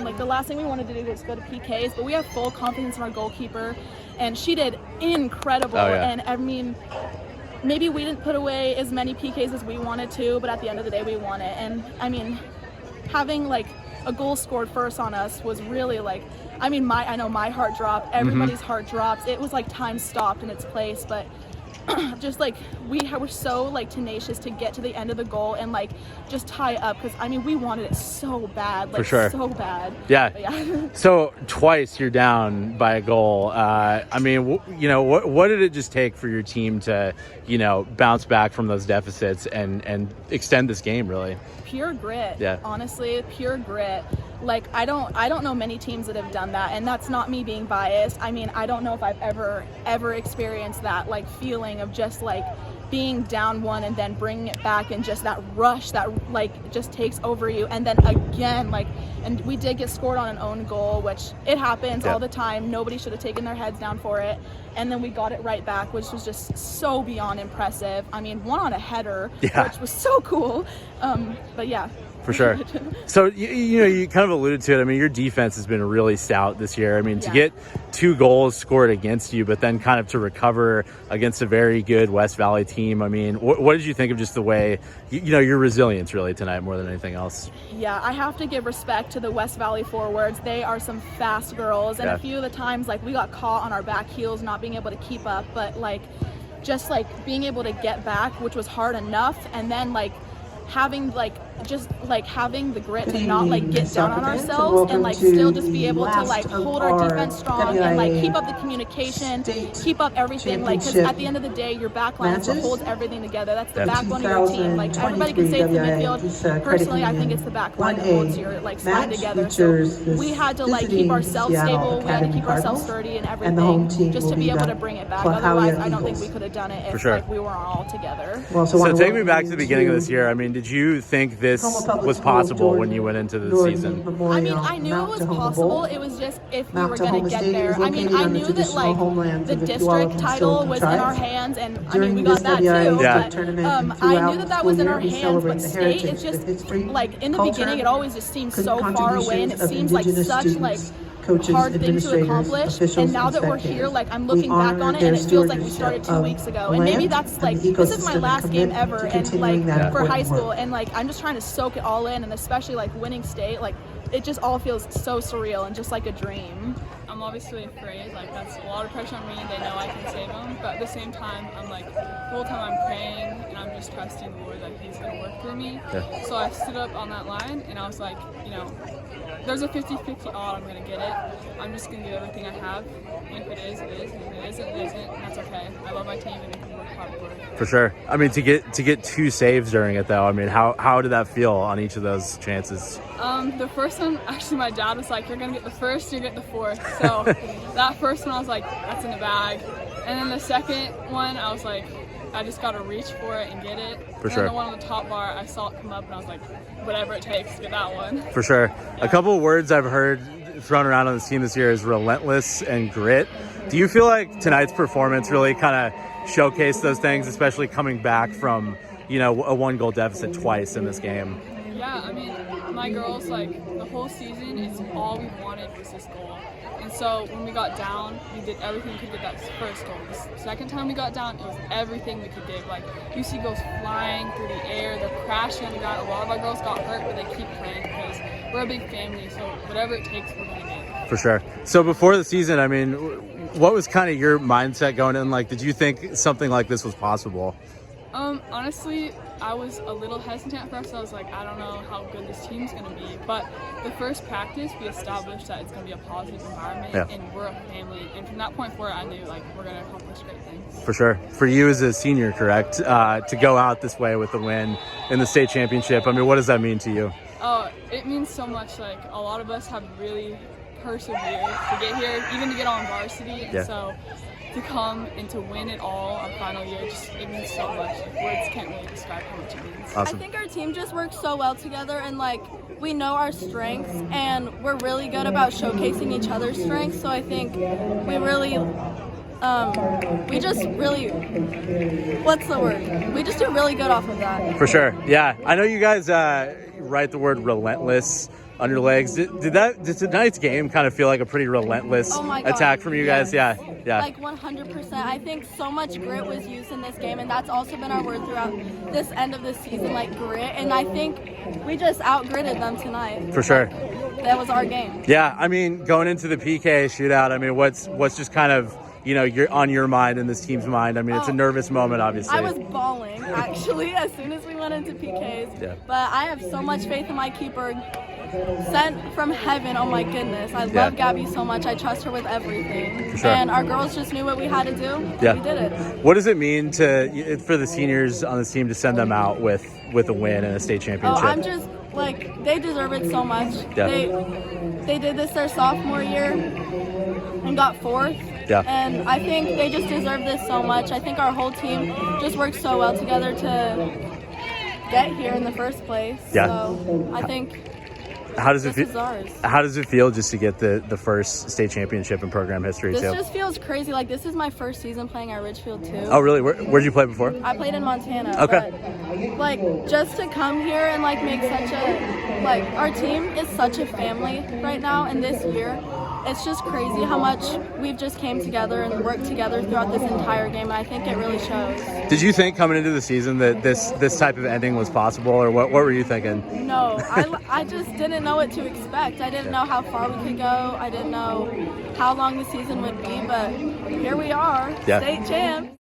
like the last thing we wanted to do was go to PKs, but we have full confidence in our goalkeeper, and she did incredible. And I mean, maybe we didn't put away as many PKs as we wanted to, but at the end of the day, we won it. And I mean, having like a goal scored first on us was really like, I mean, I know my heart dropped, everybody's heart dropped. It was like time stopped in its place, but just like we were so like tenacious to get to the end of the goal and like just tie up, because I mean we wanted it so bad, like so bad. So twice you're down by a goal. I mean, you know, what did it just take for your team to, you know, bounce back from those deficits and extend this game? Really pure grit. Honestly, pure grit. Like I don't know many teams that have done that, and that's not me being biased. I mean, I don't know if I've ever experienced that like feeling of just like being down one and then bringing it back, and just that rush that like just takes over you, and then again like, and we did get scored on an own goal, which it happens all the time. Nobody should have taken their heads down for it, and then we got it right back, which was just so beyond impressive. I mean, one on a header, which was so cool. But yeah. For sure. So, you know, you kind of alluded to it. I mean, your defense has been really stout this year. I mean, to get 2 goals scored against you, but then kind of to recover against a very good West Valley team. I mean, what did you think of just the way, you know, your resilience really tonight more than anything else? Yeah, I have to give respect to the West Valley forwards. They are some fast girls. And a few of the times, like, we got caught on our back heels, not being able to keep up. But, like, just, like, being able to get back, which was hard enough. And then, like, having like just like having the grit to not like get down on ourselves and like still just be able to like hold our defense strong and like keep up the communication, keep up everything, like, because at the end of the day your back line is what holds everything together. That's the backbone of your team. Like everybody can say it's the midfield. Personally, I think it's the back line that holds your like side together. So we had to like keep ourselves stable, we had to keep ourselves sturdy and everything just to be able to bring it back. Otherwise I don't think we could have done it if like we were all together. So take me back to the beginning of this year. I mean, did you think this was possible when you went into the season? I mean, I knew it was possible. It was just if we were going to get there. I mean, I knew that like the district title was in our hands, and I mean we got that too. But I knew that was in our hands. But state, it's just like in the beginning, it always just seems so far away, and it seems like such like hard thing to accomplish. And now that we're here, like I'm looking back on it, and it feels like we started 2 weeks ago. And maybe that's like this is my last game ever, and like for high school, and like I'm just trying to soak it all in, and especially like winning state, like it just all feels so surreal and just like a dream. I'm obviously afraid, like that's a lot of pressure on me, and they know I can save them, but at the same time I'm like the whole time I'm praying and I'm just trusting the Lord that he's going to work through me. So I stood up on that line and I was like, you know, there's a 50-50 odd I'm going to get it. I'm just going to give everything I have, and if it is, it is, and if it isn't, it isn't, and that's okay. I love my team and they can work hard for it. For sure. I mean, to get 2 saves during it though, I mean, how did that feel on each of those chances? The first one, actually my dad was like, you're going to get the first, you get the fourth. So that first one I was like, that's in the bag. And then the second one I was like, I just got to reach for it and get it. For sure. And the one on the top bar, I saw it come up and I was like, whatever it takes to get that one. For sure. Yeah. A couple of words I've heard thrown around on this team this year is relentless and grit. Do you feel like tonight's performance really kind of showcased those things, especially coming back from, you know, a 1-goal deficit twice in this game? Yeah, I mean, my girls, like, the whole season, it's all we wanted was this goal. And so when we got down, we did everything we could get that first goal. The second time we got down, it was everything we could give. Like, you see girls flying through the air, they're crashing on the ground. A lot of our girls got hurt, but they keep playing because we're a big family, so whatever it takes, we're going to get. For sure. So before the season, I mean, what was kind of your mindset going in? Like, did you think something like this was possible? Honestly, I was a little hesitant at first. I was like, I don't know how good this team's going to be. But the first practice, we established that it's going to be a positive environment, and we're a family. And from that point forward, I knew, like, we're going to accomplish great things. For sure. For you as a senior, correct, to go out this way with the win in the state championship, I mean, what does that mean to you? Oh, it means so much. Like, a lot of us have really persevered to get here, even to get on varsity. And so to come and to win it all our final year, just it means so much. Words can't really describe how much it means. Awesome. I think our team just works so well together, and like we know our strengths, and we're really good about showcasing each other's strengths. So I think we really, we just really, what's the word? We just do really good off of that. For sure. Yeah, I know you guys write the word relentless on your legs. Did tonight's game kind of feel like a pretty relentless attack from you guys? Yeah. Like 100%. I think so much grit was used in this game, and that's also been our word throughout this end of the season, like grit. And I think we just out-gritted them tonight. For sure. That was our game. Yeah, I mean, going into the PK shootout, I mean, what's just kind of, you're on your mind and this team's mind? I mean, it's a nervous moment, obviously. I was bawling, actually, as soon as we went into PKs. Yeah. But I have so much faith in my keeper. Sent from heaven, oh my goodness. I love Gabby so much. I trust her with everything. For sure. And our girls just knew what we had to do. Yeah. We did it. What does it mean for the seniors on this team to send them out with a win and a state championship? Oh, I'm just, they deserve it so much. Yeah. They did this their sophomore year and got 4th. Yeah. And I think they just deserve this so much. I think our whole team just worked so well together to get here in the first place. Yeah. So I think how does this is ours. How does it feel just to get the first state championship in program history This too? just feels crazy. This is my first season playing at Ridgefield too. Oh really? Where'd you play before? I played in Montana. Okay. But just to come here and make such a our team is such a family right now, and this year it's just crazy how much we've just came together and worked together throughout this entire game, and I think it really shows. Did you think coming into the season that this type of ending was possible, or what were you thinking? No, I just didn't know what to expect. I didn't know how far we could go. I didn't know how long the season would be, but here we are, state champs.